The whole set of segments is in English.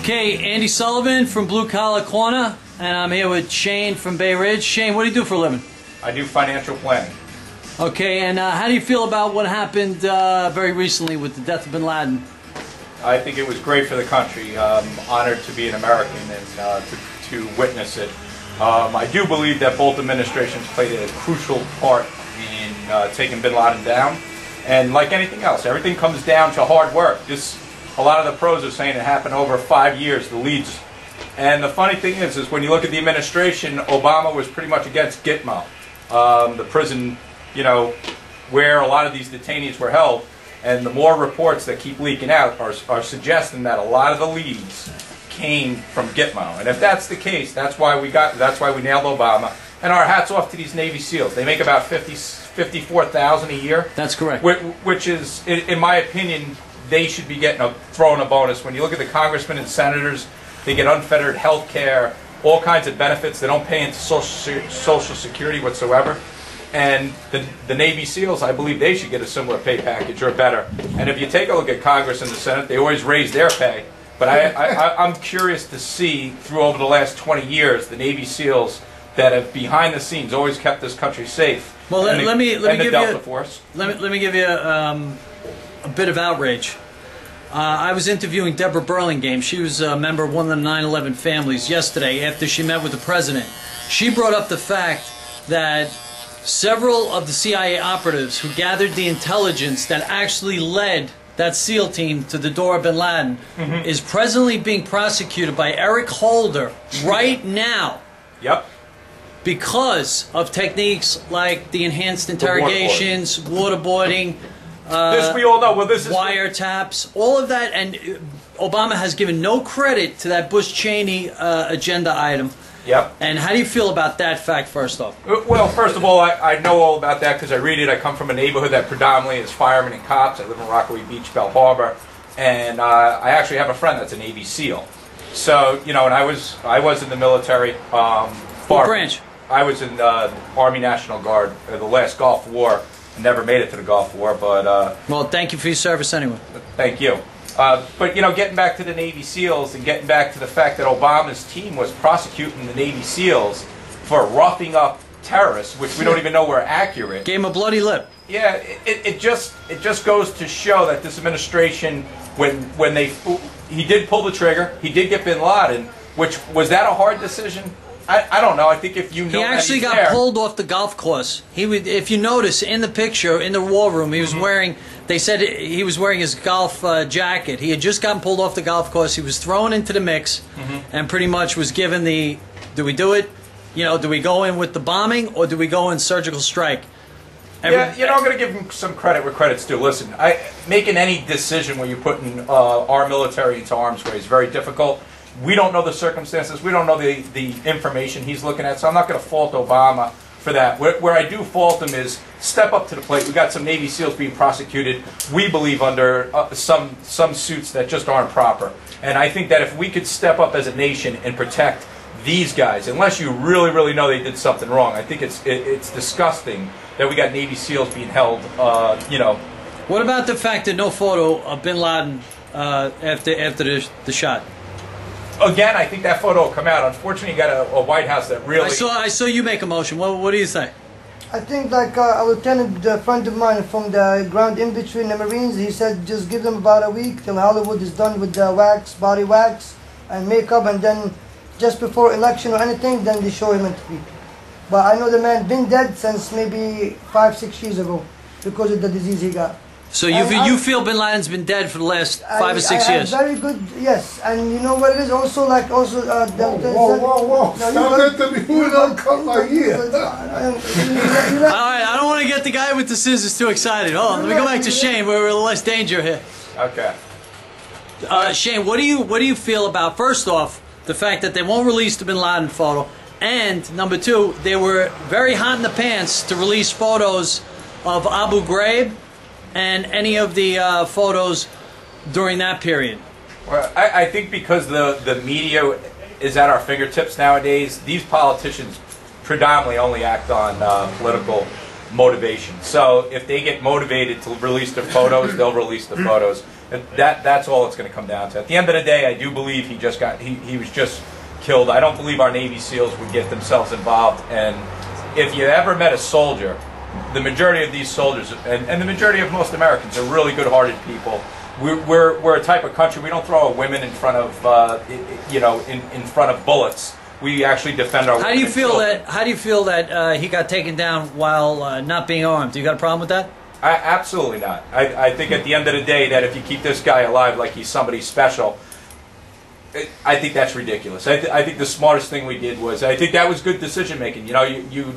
Okay, Andy Sullivan from Blue Collar Corner, and I'm here with Shane from Bay Ridge. Shane, what do you do for a living? I do financial planning. Okay, and how do you feel about what happened very recently with the death of Bin Laden? I think it was great for the country. Honored to be an American and to witness it. I do believe that both administrations played a crucial part in taking Bin Laden down. And like anything else, everything comes down to hard work. A lot of the pros are saying it happened over 5 years, the leads. And the funny thing is when you look at the administration, Obama was pretty much against Gitmo, the prison, where a lot of these detainees were held. And the more reports that keep leaking out are suggesting that a lot of the leads came from Gitmo. And if that's the case, that's why we nailed Obama. And our hats off to these Navy SEALs. They make about $54,000 a year. That's correct. Which is, in my opinion, they should be getting thrown a bonus. When you look at the congressmen and senators, they get unfettered health care, all kinds of benefits. They don't pay into Social Security whatsoever. And the Navy SEALs, I believe they should get a similar pay package or better. And if you take a look at Congress and the Senate, they always raise their pay. But I'm curious to see, through over the last 20 years, the Navy SEALs that have behind the scenes always kept this country safe. Well, let me give you a bit of outrage. I was interviewing Deborah Burlingame. She was a member of one of the 9/11 families yesterday after she met with the president. She brought up the fact that several of the CIA operatives who gathered the intelligence that actually led that SEAL team to the door of Bin Laden is presently being prosecuted by Eric Holder right now. Yep. Because of techniques like the enhanced interrogations, waterboarding, this we all know. Well, this is wiretaps, all of that, and Obama has given no credit to that Bush-Cheney agenda item. Yep. And how do you feel about that fact, first off? Well, first of all, I know all about that because I read it. I come from a neighborhood that predominantly is firemen and cops. I live in Rockaway Beach, Bell Harbor, and I actually have a friend that's a Navy SEAL. So, and I was in the military. What branch? I was in the Army National Guard, the last Gulf War. I never made it to the Gulf War, but... well, thank you for your service anyway. Thank you. But, getting back to the Navy SEALs and getting back to the fact that Obama's team was prosecuting the Navy SEALs for roughing up terrorists, which we don't even know were accurate. Gave him a bloody lip. Yeah, it just goes to show that this administration, he did pull the trigger, he did get Bin Laden, was that a hard decision? I don't know. I think if you know, he actually got pulled off the golf course. If you notice in the picture in the war room, he was wearing. They said he was wearing his golf jacket. He had just gotten pulled off the golf course. He was thrown into the mix, and pretty much was given the: do we do it? Do we go in with the bombing or do we go in surgical strike? I'm going to give him some credit where credit's due. Listen, making any decision where you're putting our military into harm's way is very difficult. We don't know the circumstances. We don't know the information he's looking at, so I'm not going to fault Obama for that. Where I do fault him is step up to the plate. We got some Navy SEALs being prosecuted, we believe, under some suits that just aren't proper. And I think that if we could step up as a nation and protect these guys, unless you really, really know they did something wrong, I think it's disgusting that we got Navy SEALs being held, What about the fact that no photo of Bin Laden after the shot? Again, I think that photo will come out. Unfortunately, you got a White House that really... I saw you make a motion. What do you say? I think like a lieutenant friend of mine from the ground in between the Marines, he said just give them about a week till Hollywood is done with the body wax and makeup, and then just before election or anything, then they show him in TV. But I know the man been dead since maybe 5-6 years ago because of the disease he got. So you feel Bin Laden's been dead for the last 5 or 6 years? Very good, yes. And you know what it is also like also... whoa. Stop it to me. We're going to cut my ear. Alright, I don't want to get the guy with the scissors too excited. Hold on, let me go back to Shane where we're a little less danger here. Okay. Shane, what do you feel about, first off, the fact that they won't release the Bin Laden photo, and number two, they were very hot in the pants to release photos of Abu Ghraib and any of the photos during that period? Well, I think because the media is at our fingertips nowadays, these politicians predominantly only act on political motivation. So if they get motivated to release their photos, they'll release the photos. That's all it's going to come down to. At the end of the day, I do believe he was just killed. I don't believe our Navy SEALs would get themselves involved. And if you ever met a soldier, the majority of these soldiers, and the majority of most Americans, are really good-hearted people. We're a type of country, we don't throw women in front of in front of bullets. We actually defend our. How do you feel that he got taken down while not being armed? Do you got a problem with that? Absolutely not. I think at the end of the day that if you keep this guy alive like he's somebody special, I think that's ridiculous. I think the smartest thing we did was, I think that was good decision making. You know,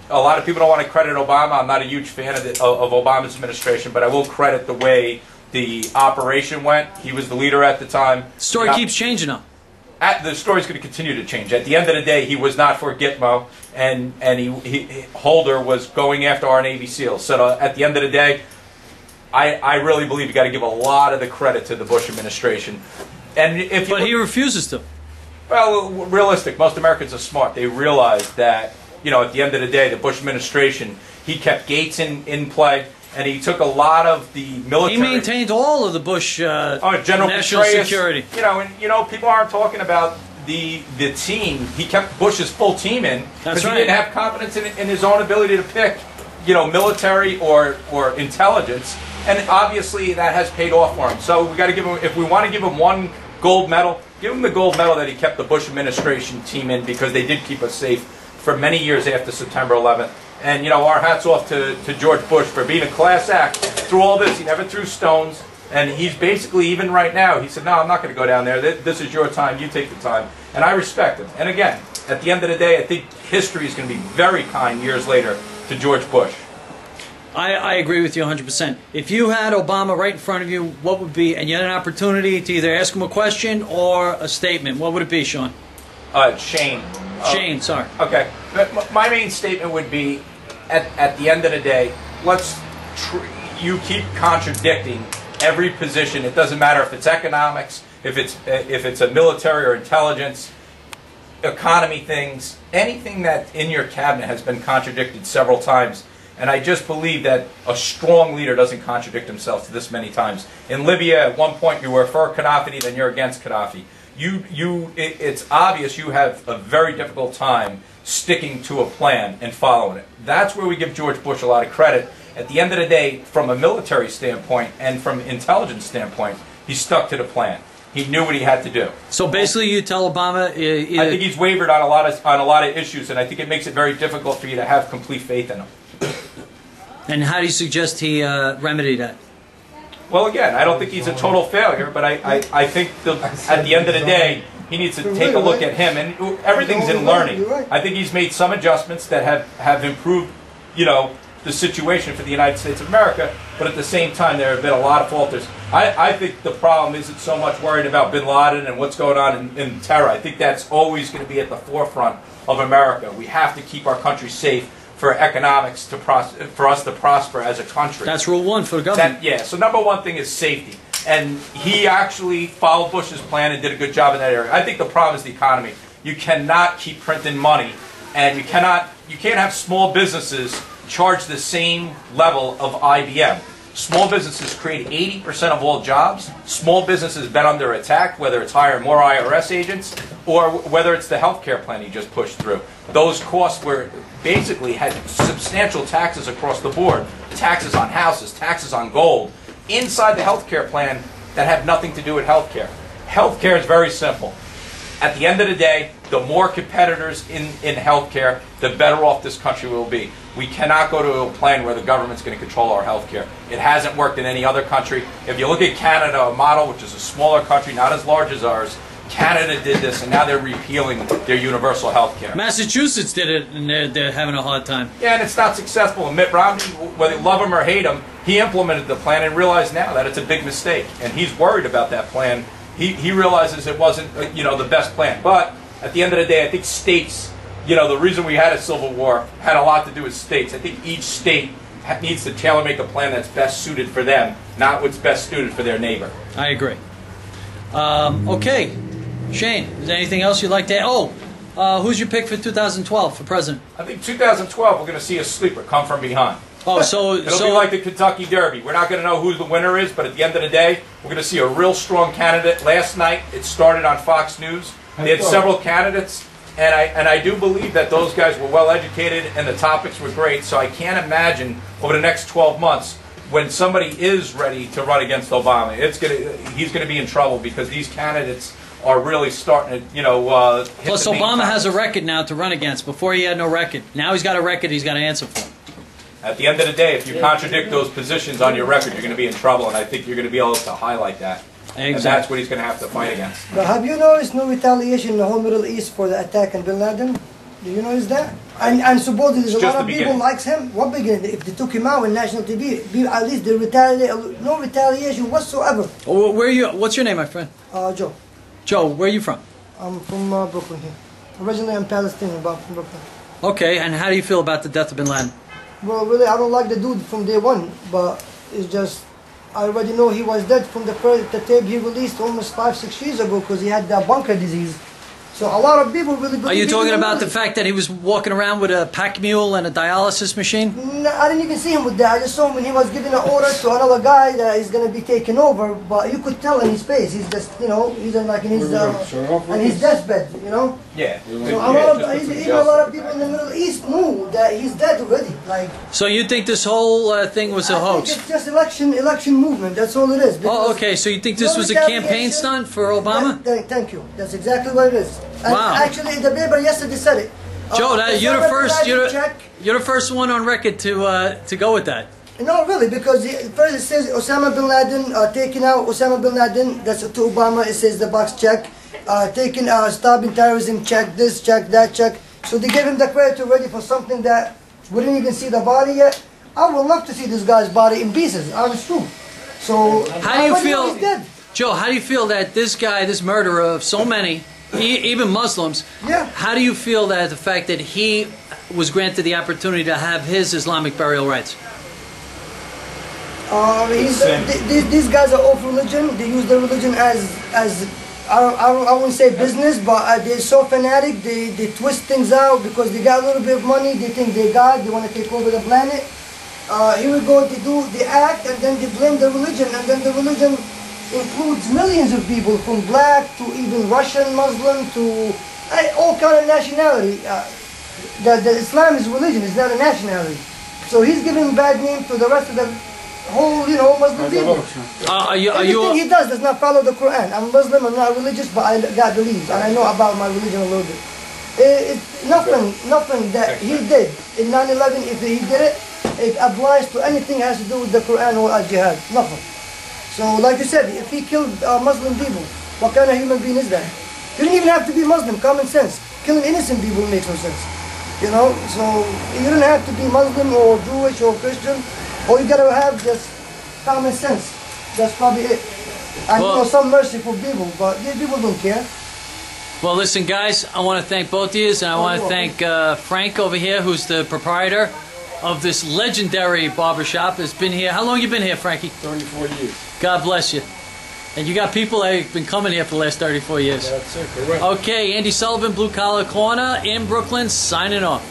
a lot of people don't want to credit Obama. I'm not a huge fan of Obama's administration, but I will credit the way the operation went. He was the leader at the time. The story keeps changing now. The story's going to continue to change. At the end of the day, he was not for Gitmo, and Holder was going after our Navy SEALs. So at the end of the day, I really believe you got to give a lot of the credit to the Bush administration. And but he refuses to. Well, realistic. Most Americans are smart. They realize that, you know, at the end of the day, the Bush administration, he kept Gates in play. And he took a lot of the military. He maintained all of the Bush General national security. You know, people aren't talking about the team. He kept Bush's full team in because he didn't have confidence in his own ability to pick, you know, military or intelligence. And obviously that has paid off for him. So we got to give him, if we want to give him one gold medal, give him the gold medal that he kept the Bush administration team in, because they did keep us safe for many years after September 11th. And, you know, our hats off to George Bush for being a class act through all this. He never threw stones. And he's basically, even right now, he said, no, I'm not going to go down there. This is your time. You take the time. And I respect him. And again, at the end of the day, I think history is going to be very kind years later to George Bush. I agree with you 100%. If you had Obama right in front of you, what would be, and you had an opportunity to either ask him a question or a statement, what would it be, Sean? Shane. Shane, sorry. Okay. My main statement would be, at the end of the day, you keep contradicting every position. It doesn't matter if it's economics, if it's a military or intelligence, economy things, anything that in your cabinet has been contradicted several times. And I just believe that a strong leader doesn't contradict himself this many times. In Libya, at one point you were for Gaddafi, then you're against Gaddafi. It's obvious you have a very difficult time sticking to a plan and following it. That's where we give George Bush a lot of credit. At the end of the day, from a military standpoint and from an intelligence standpoint, he stuck to the plan. He knew what he had to do. So basically, you tell Obama. I think he's wavered on a lot of issues, and I think it makes it very difficult for you to have complete faith in him. And how do you suggest he remedy that? Well, again, I don't think he's a total failure, but I think at the end of the day, he needs to take a look at him, and everything's in learning. I think he's made some adjustments that have improved, you know, the situation for the United States of America, but at the same time, there have been a lot of falters. I think the problem isn't so much worried about bin Laden and what's going on in terror. I think that's always going to be at the forefront of America. We have to keep our country safe for economics for us to prosper as a country. That's rule one for the government. So number one thing is safety. And he actually followed Bush's plan and did a good job in that area. I think the problem is the economy. You cannot keep printing money, and you can't have small businesses charge the same level of IBM. Small businesses create 80% of all jobs. Small businesses have been under attack, whether it's hiring more IRS agents or whether it's the health care plan he just pushed through. Those costs were basically had substantial taxes across the board. Taxes on houses, taxes on gold, inside the health care plan that have nothing to do with health care. Health care is very simple. At the end of the day, the more competitors in health care, the better off this country will be. We cannot go to a plan where the government's going to control our health care. It hasn't worked in any other country. If you look at Canada, a model which is a smaller country, not as large as ours, Canada did this, and now they're repealing their universal health care. Massachusetts did it, and they're having a hard time. Yeah, and it's not successful. And Mitt Romney, whether you love him or hate him, he implemented the plan and realized now that it's a big mistake. And he's worried about that plan. He realizes it wasn't, you know, the best plan. But at the end of the day, I think states, you know, the reason we had a civil war had a lot to do with states. I think each state needs to tailor-make a plan that's best suited for them, not what's best suited for their neighbor. I agree. Okay. Shane, is there anything else you'd like to add? Who's your pick for 2012 for president? I think 2012 we're going to see a sleeper come from behind. Oh, so It'll be like the Kentucky Derby. We're not going to know who the winner is, but at the end of the day, we're going to see a real strong candidate. Last night, it started on Fox News. They had several candidates, and I do believe that those guys were well educated and the topics were great. So I can't imagine over the next 12 months when somebody is ready to run against Obama, he's going to be in trouble because these candidates are really starting to, Plus, Obama has a record now to run against. Before he had no record. Now he's got a record he's got to answer for. At the end of the day, if you contradict those positions on your record, you're going to be in trouble, and I think you're going to be able to highlight that. Exactly. And that's what he's going to have to fight against. But have you noticed no retaliation in the whole Middle East for the attack on Bin Laden? Do you notice that? And supposedly there's a lot of people likes him. What beginning? If they took him out on national TV, at least they retaliate. No retaliation whatsoever. Oh, where are you? What's your name, my friend? Joe. Joe, where are you from? I'm from Brooklyn here. Originally I'm Palestinian, but from Brooklyn. Okay, and how do you feel about the death of Bin Laden? Well, really, I don't like the dude from day one, but it's just, I already know he was dead from the tape he released almost 5-6 years ago because he had that bunker disease. So a lot of people really believe. Are you talking about the fact that he was walking around with a pack mule and a dialysis machine? No, I didn't even see him with that. I just saw him when he was giving an order to another guy that he's going to be taken over. But you could tell in his face, he's just, he's like in his deathbed, Yeah. So even a lot of people in the Middle East knew that he's dead already. Like. So you think this whole thing was a hoax? It's just election movement. That's all it is. Oh, okay. So you think this was a campaign stunt for Obama? Thank you. That's exactly what it is. And wow. Actually, the paper yesterday said it. Joe, you're the first one on record to go with that. No, really, because first it says Osama bin Laden, taking out Osama bin Laden, that's to Obama, it says the box check. Taking stopping terrorism check, this check, that check. So they gave him the credit already for something that we didn't even see the body yet. I would love to see this guy's body in pieces, honest true. So how do you feel, Joe, how do you feel that this guy, this murderer of so many, even Muslims, how do you feel that the fact that he was granted the opportunity to have his Islamic burial rights? These guys are off religion. They use their religion as I wouldn't say business, but they're so fanatic. They twist things out because they got a little bit of money. They think they're God. They want to take over the planet. Here we go. They act and then they blame the religion, and then the religion includes millions of people, from black to even Russian Muslim to all kind of nationality. The Islam is religion, it's not a nationality. So he's giving bad name to the rest of the whole, Muslim people. Everything he does not follow the Quran. I'm Muslim, I'm not religious, but I got beliefs and I know about my religion a little bit. Nothing that he did in 9/11, if he did it, it applies to anything that has to do with the Quran or al-Jihad. Nothing. So, like you said, if he killed Muslim people, what kind of human being is that? You don't even have to be Muslim, common sense. Killing innocent people makes no sense. So you don't have to be Muslim or Jewish or Christian. All you gotta have just common sense. That's probably it. And some merciful people, but these people don't care. Well, listen, guys, I want to thank both of you, and I want to thank Frank over here, who's the proprietor of this legendary barbershop. Has been here. How long you been here, Frankie? 34 years. God bless you. And you got people that have been coming here for the last 34 years. That's it, correct. Okay, Andy Sullivan, Blue Collar Corner in Brooklyn, signing off.